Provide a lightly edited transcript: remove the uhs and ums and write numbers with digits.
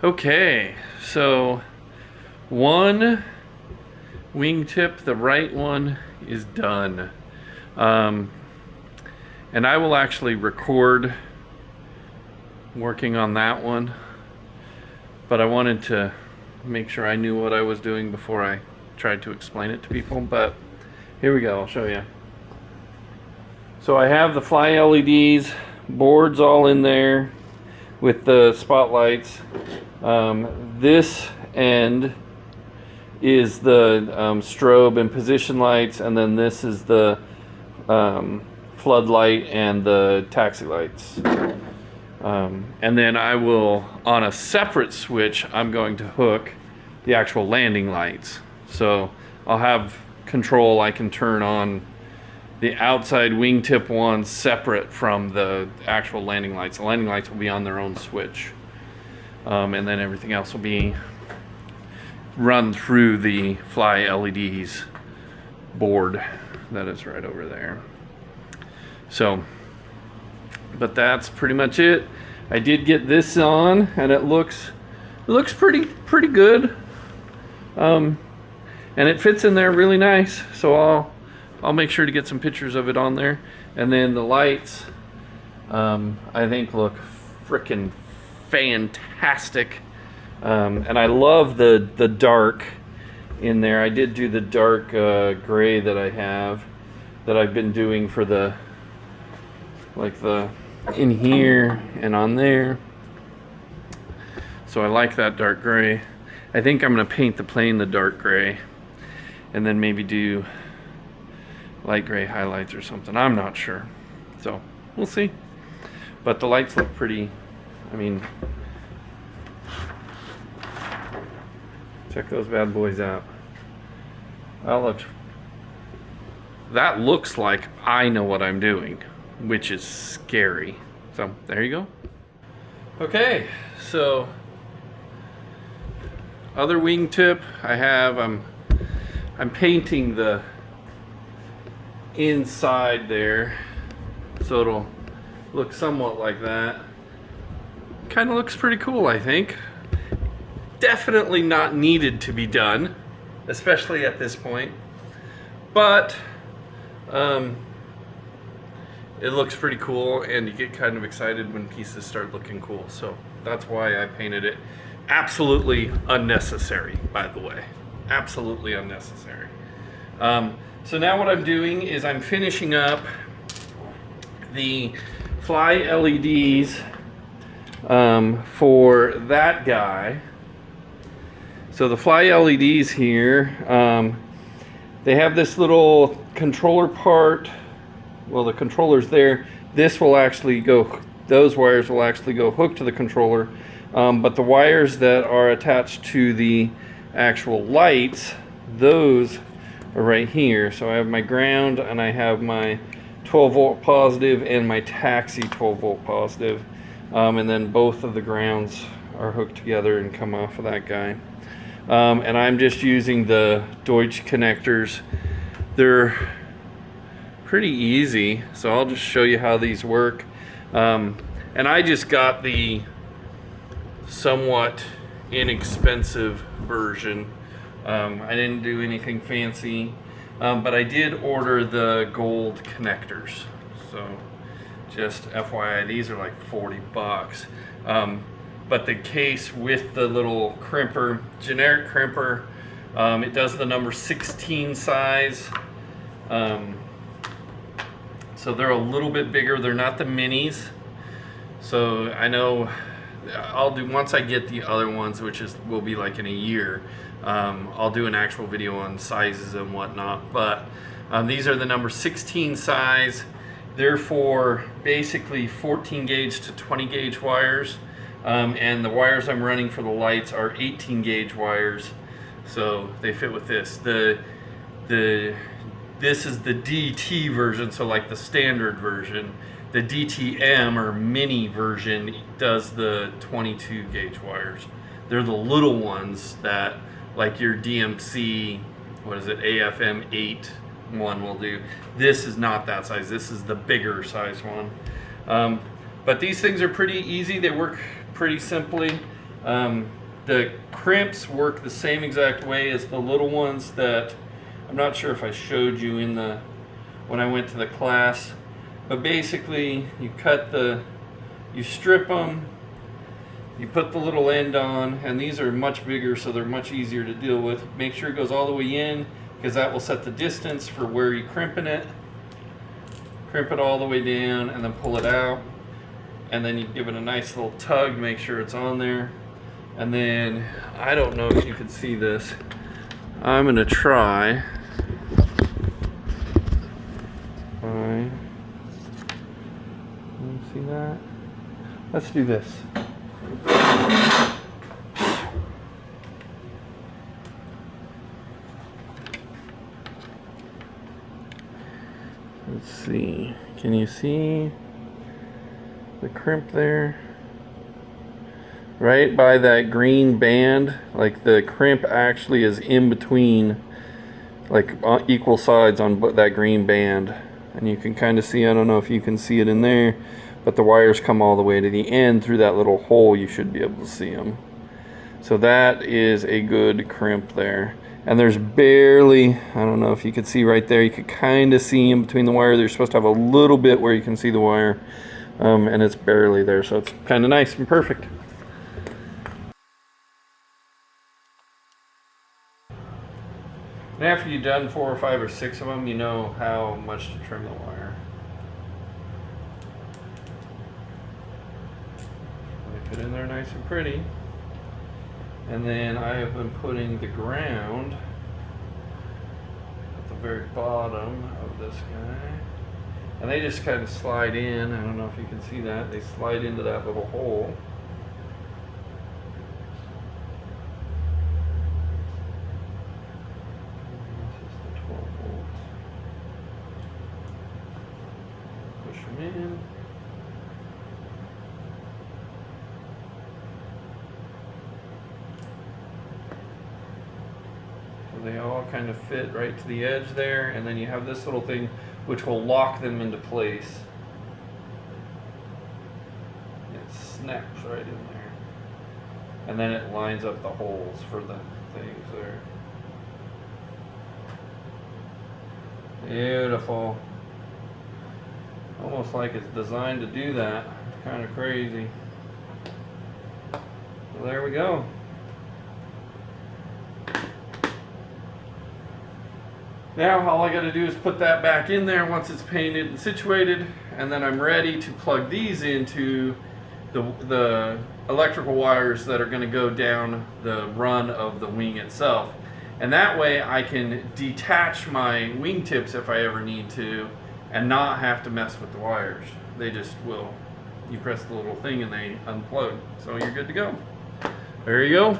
Okay, so one wingtip, the right one, is done. And I will actually record working on that one, but I wanted to make sure I knew what I was doing before I tried to explain it to people. But here we go, I'll show you. So I have the fly LEDs, boards all in there with the spotlights. This end is the strobe and position lights, and then this is the floodlight and the taxi lights. And then I will, on a separate switch, I'm going to hook the actual landing lights. So I'll have control. I can turn on the outside wingtip ones separate from the actual landing lights. The landing lights will be on their own switch. And then everything else will be run through the fly LEDs board that is right over there. So, but that's pretty much it. I did get this on, and it looks pretty good. And it fits in there really nice. So I'll make sure to get some pictures of it on there. And then the lights, I think look frickin' fantastic. And I love the dark in there. I did do the dark gray that I have, that I've been doing for the, like the, in here and on there. So I like that dark gray. I think I'm gonna paint the plane the dark gray, and then maybe do light gray highlights or something. I'm not sure. So we'll see. But the lights look pretty, I mean, check those bad boys out. That looks like I know what I'm doing, which is scary. So there you go. Okay, so other wingtip I have, I'm painting the inside there, so it'll look somewhat like that. Kind of looks pretty cool, I think. Definitely not needed to be done, especially at this point, but it looks pretty cool, and you get kind of excited when pieces start looking cool. So that's why I painted it. Absolutely unnecessary, by the way. Absolutely unnecessary. So now what I'm doing is I'm finishing up the fly LEDs for that guy. So the fly LEDs here, they have this little controller part. Well, the controller's there. This will actually go, those wires will actually go hooked to the controller. But the wires that are attached to the actual lights, those are right here. So I have my ground, and I have my 12 volt positive and my taxi 12 volt positive. And then both of the grounds are hooked together and come off of that guy. And I'm just using the Deutsch connectors. They're pretty easy, so I'll just show you how these work. And I just got the somewhat inexpensive version. I didn't do anything fancy, but I did order the gold connectors. So just FYI, these are like 40 bucks. But the case with the little crimper, generic crimper, it does the number 16 size. So they're a little bit bigger. They're not the minis. So I know I'll do, once I get the other ones, which will be like in a year, I'll do an actual video on sizes and whatnot. But these are the number 16 size. They're for basically 14 gauge to 20 gauge wires. And the wires I'm running for the lights are 18 gauge wires, so they fit with this. This is the DT version, so like the standard version. The DTM or mini version does the 22 gauge wires. They're the little ones that, like your DMC, what is it, AFM 8 one will do. This is not that size. This is the bigger size one. But these things are pretty easy. They work pretty simply. The crimps work the same exact way as the little ones that I'm not sure if I showed you in the when I went to the class, but basically you strip them, you put the little end on, and these are much bigger, so they're much easier to deal with. Make sure it goes all the way in, because that will set the distance for where you're crimping it. Crimp it all the way down and then pull it out, and then you give it a nice little tug, make sure it's on there. And then, I don't know if you can see this, I'm gonna try. See that? Let's do this. Let's see. Can you see the crimp there? Right by that green band, like the crimp actually is in between, like equal sides on that green band. And you can kind of see, I don't know if you can see it in there, but the wires come all the way to the end through that little hole. You should be able to see them. So that is a good crimp there. And there's barely, I don't know if you could see right there, you could kind of see in between the wire. They're supposed to have a little bit where you can see the wire, and it's barely there, so it's kind of nice and perfect. And after you've done 4 or 5 or 6 of them, you know how much to trim the wire. Put it in there nice and pretty. And then I have been putting the ground at the very bottom of this guy. And they just kind of slide in. I don't know if you can see that. They slide into that little hole. This is the 12 volts. Push them in. They all kind of fit right to the edge there, and then you have this little thing which will lock them into place. It snaps right in there. And then it lines up the holes for the things there. Beautiful. Almost like it's designed to do that. It's kind of crazy. So there we go. Now all I got to do is put that back in there once it's painted and situated, and then I'm ready to plug these into the electrical wires that are going to go down the run of the wing itself. And that way I can detach my wingtips if I ever need to and not have to mess with the wires. They just will, you press the little thing and they unplug. So you're good to go. There you go.